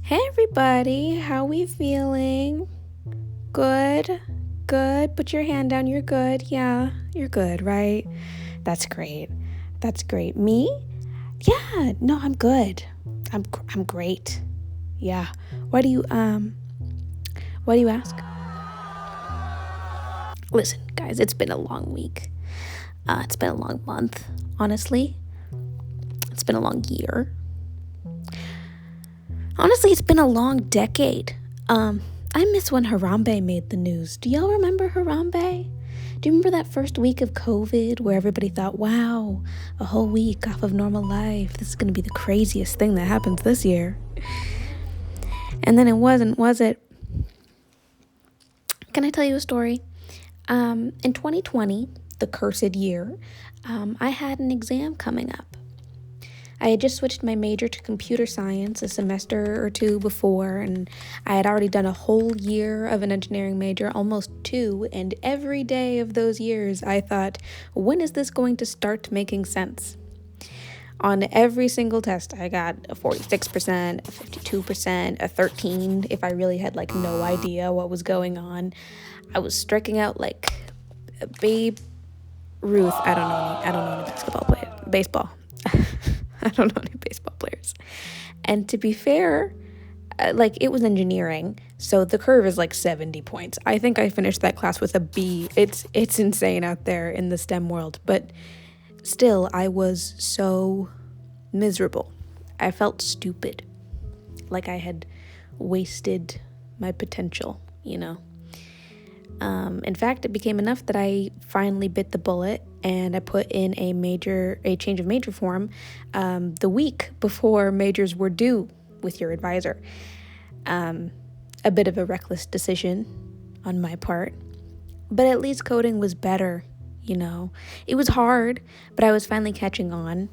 Hey everybody, how we feeling? Good? Good? Put your hand down, you're good. Yeah, you're good, right? That's great. That's great. Me? Yeah, no, I'm good. I'm great. Yeah. Why do you ask? Listen, guys, it's been a long week. It's been a long month, honestly. It's been a long year. Honestly, it's been a long decade. I miss when Harambe made the news. Do y'all remember Harambe? Do you remember that first week of COVID where everybody thought, wow, a whole week off of normal life. This is going to be the craziest thing that happens this year. And then it wasn't, was it? Can I tell you a story? In 2020, the cursed year, I had an exam coming up. I had just switched my major to computer science a semester or two before, and I had already done a whole year of an engineering major, almost two, and every day of those years I thought, when is this going to start making sense? On every single test, I got a 46%, a 52%, a 13, if I really had no idea what was going on. I was striking out like Babe Ruth. I don't know any baseball. I don't know any baseball players. And to be fair, it was engineering, so the curve is 70 points. I think I finished that class with a B. It's insane out there in the STEM world, but still, I was so miserable. I felt stupid, like I had wasted my potential, In fact, it became enough that I finally bit the bullet and I put in a change of major form the week before majors were due with your advisor. A bit of a reckless decision on my part, but at least coding was better, It was hard, but I was finally catching on.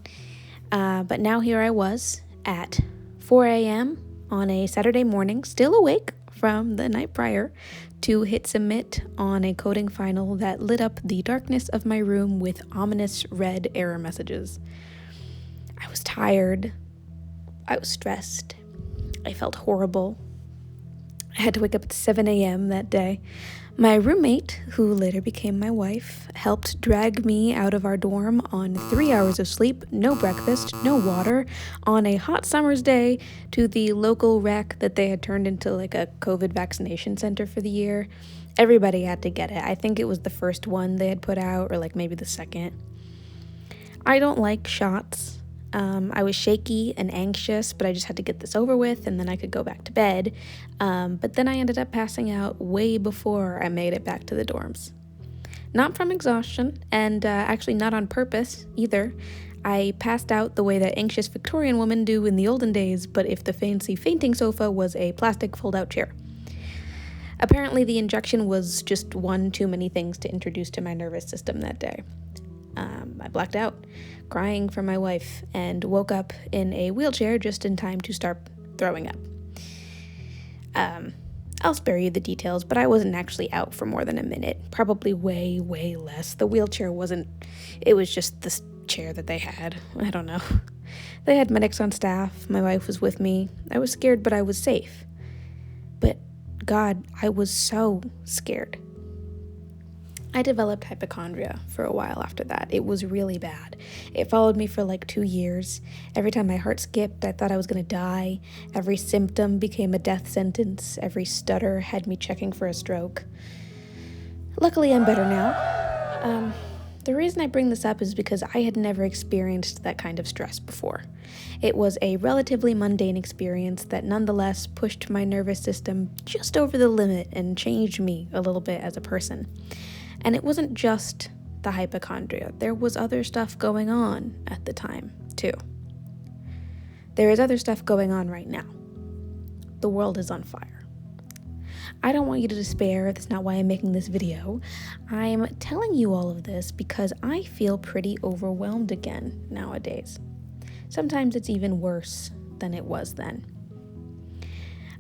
But now here I was at 4 a.m. on a Saturday morning, still awake from the night prior, to hit submit on a coding final that lit up the darkness of my room with ominous red error messages. I was tired. I was stressed. I felt horrible. I had to wake up at 7 a.m. that day. My roommate, who later became my wife, helped drag me out of our dorm on 3 hours of sleep, no breakfast, no water, on a hot summer's day to the local rec that they had turned into a COVID vaccination center for the year. Everybody had to get it. I think it was the first one they had put out, or maybe the second. I don't like shots. I was shaky and anxious, but I just had to get this over with, and then I could go back to bed. But then I ended up passing out way before I made it back to the dorms. Not from exhaustion, and actually not on purpose either. I passed out the way that anxious Victorian women do in the olden days, but if the fancy fainting sofa was a plastic fold-out chair. Apparently the injection was just one too many things to introduce to my nervous system that day. I blacked out, crying for my wife, and woke up in a wheelchair just in time to start throwing up. I'll spare you the details, but I wasn't actually out for more than a minute, probably way, way less. The wheelchair it was just the chair that they had. I don't know. They had medics on staff. My wife was with me. I was scared, but I was safe. But God, I was so scared. I developed hypochondria for a while after that. It was really bad. It followed me for 2 years. Every time my heart skipped, I thought I was going to die. Every symptom became a death sentence. Every stutter had me checking for a stroke. Luckily, I'm better now. The reason I bring this up is because I had never experienced that kind of stress before. It was a relatively mundane experience that nonetheless pushed my nervous system just over the limit and changed me a little bit as a person. And it wasn't just the hypochondria. There was other stuff going on at the time, too. There is other stuff going on right now. The world is on fire. I don't want you to despair. That's not why I'm making this video. I'm telling you all of this because I feel pretty overwhelmed again nowadays. Sometimes it's even worse than it was then.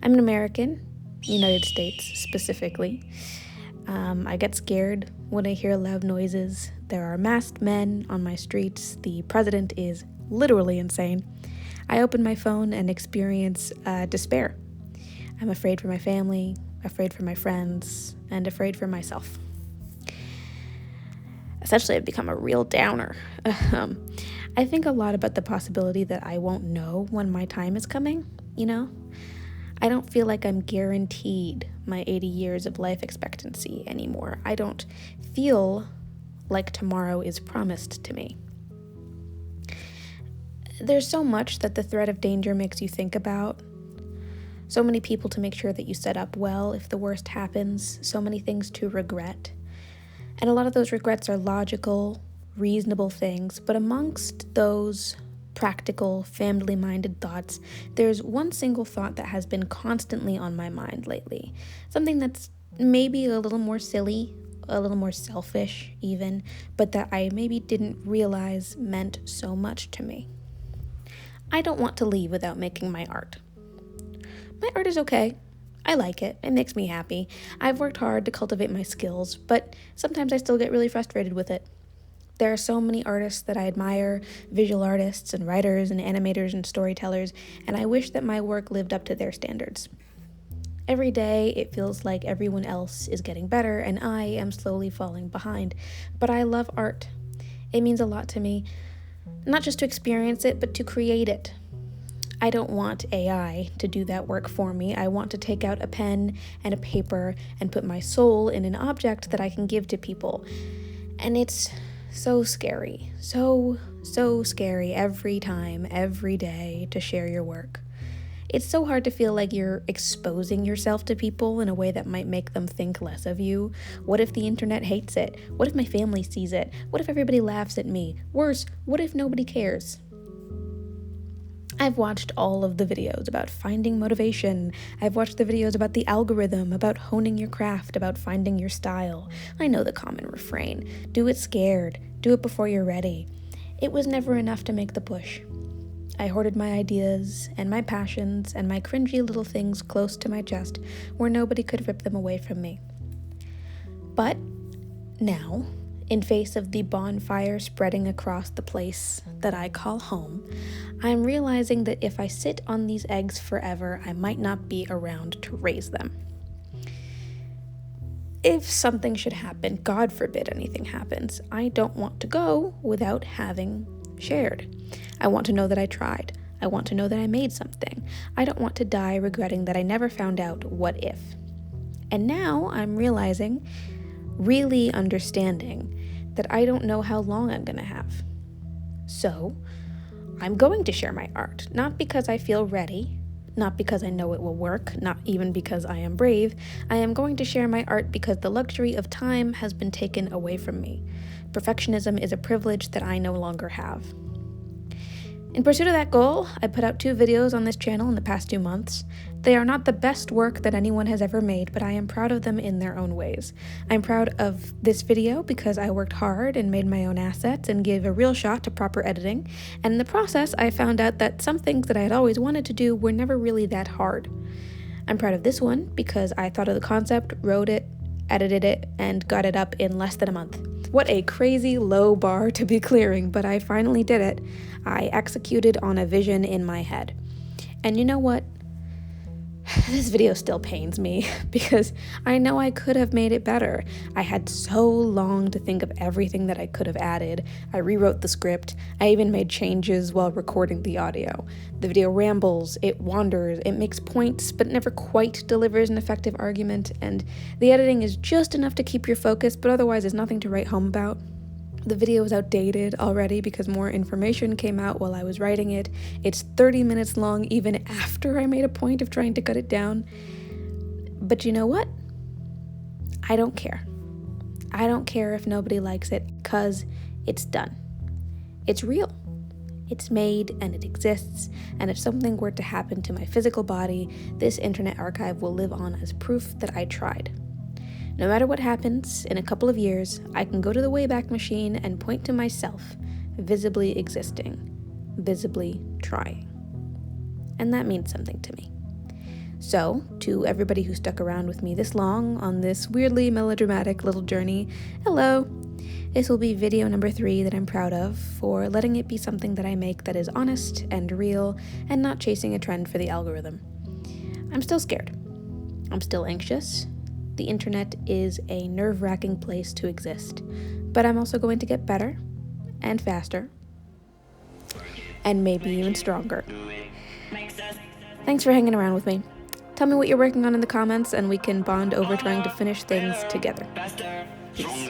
I'm an American, United States specifically. I get scared when I hear loud noises. There are masked men on my streets. The president is literally insane. I open my phone and experience despair. I'm afraid for my family, afraid for my friends, and afraid for myself. Essentially, I've become a real downer. I think a lot about the possibility that I won't know when my time is coming, I don't feel like I'm guaranteed my 80 years of life expectancy anymore. I don't feel like tomorrow is promised to me. There's so much that the threat of danger makes you think about. So many people to make sure that you set up well if the worst happens. So many things to regret. And a lot of those regrets are logical, reasonable things. But amongst those practical, family-minded thoughts, there's one single thought that has been constantly on my mind lately. Something that's maybe a little more silly, a little more selfish even, but that I maybe didn't realize meant so much to me. I don't want to leave without making my art. My art is okay. I like it. It makes me happy. I've worked hard to cultivate my skills, but sometimes I still get really frustrated with it. There are so many artists that I admire, visual artists and writers and animators and storytellers, and I wish that my work lived up to their standards. Every day, it feels like everyone else is getting better and I am slowly falling behind. But I love art. It means a lot to me, not just to experience it, but to create it. I don't want AI to do that work for me. I want to take out a pen and a paper and put my soul in an object that I can give to people. And it's so scary, so scary every time, every day to share your work. It's so hard to feel like you're exposing yourself to people in a way that might make them think less of you. What if the internet hates it? What if my family sees it? What if everybody laughs at me? Worse, what if nobody cares? I've watched all of the videos about finding motivation. I've watched the videos about the algorithm, about honing your craft, about finding your style. I know the common refrain. Do it scared. Do it before you're ready. It was never enough to make the push. I hoarded my ideas and my passions and my cringy little things close to my chest where nobody could rip them away from me. But now, in face of the bonfire spreading across the place that I call home, I'm realizing that if I sit on these eggs forever, I might not be around to raise them. If something should happen, God forbid anything happens, I don't want to go without having shared. I want to know that I tried. I want to know that I made something. I don't want to die regretting that I never found out what if. And now I'm realizing, really understanding, that I don't know how long I'm going to have. So, I'm going to share my art, not because I feel ready, not because I know it will work, not even because I am brave. I am going to share my art because the luxury of time has been taken away from me. Perfectionism is a privilege that I no longer have. In pursuit of that goal, I put out 2 videos on this channel in the past 2 months. They are not the best work that anyone has ever made, but I am proud of them in their own ways. I'm proud of this video because I worked hard and made my own assets and gave a real shot to proper editing, and in the process, I found out that some things that I had always wanted to do were never really that hard. I'm proud of this one because I thought of the concept, wrote it, edited it, and got it up in less than a month. What a crazy low bar to be clearing, but I finally did it. I executed on a vision in my head. And you know what? This video still pains me because I know I could have made it better. I had so long to think of everything that I could have added. I rewrote the script. I even made changes while recording the audio. The video rambles, it wanders, it makes points, but never quite delivers an effective argument, and the editing is just enough to keep your focus, but otherwise is nothing to write home about. The video is outdated already because more information came out while I was writing it. It's 30 minutes long even after I made a point of trying to cut it down. But you know what? I don't care. I don't care if nobody likes it because it's done. It's real. It's made and it exists, and if something were to happen to my physical body, this internet archive will live on as proof that I tried. No matter what happens, in a couple of years, I can go to the Wayback Machine and point to myself, visibly existing, visibly trying. And that means something to me. So, to everybody who stuck around with me this long on this weirdly melodramatic little journey, hello. This will be video number 3 that I'm proud of for letting it be something that I make that is honest and real and not chasing a trend for the algorithm. I'm still scared. I'm still anxious. The internet is a nerve-wracking place to exist, but I'm also going to get better and faster and maybe even stronger. Thanks for hanging around with me. Tell me what you're working on in the comments and we can bond over trying to finish things together. Peace.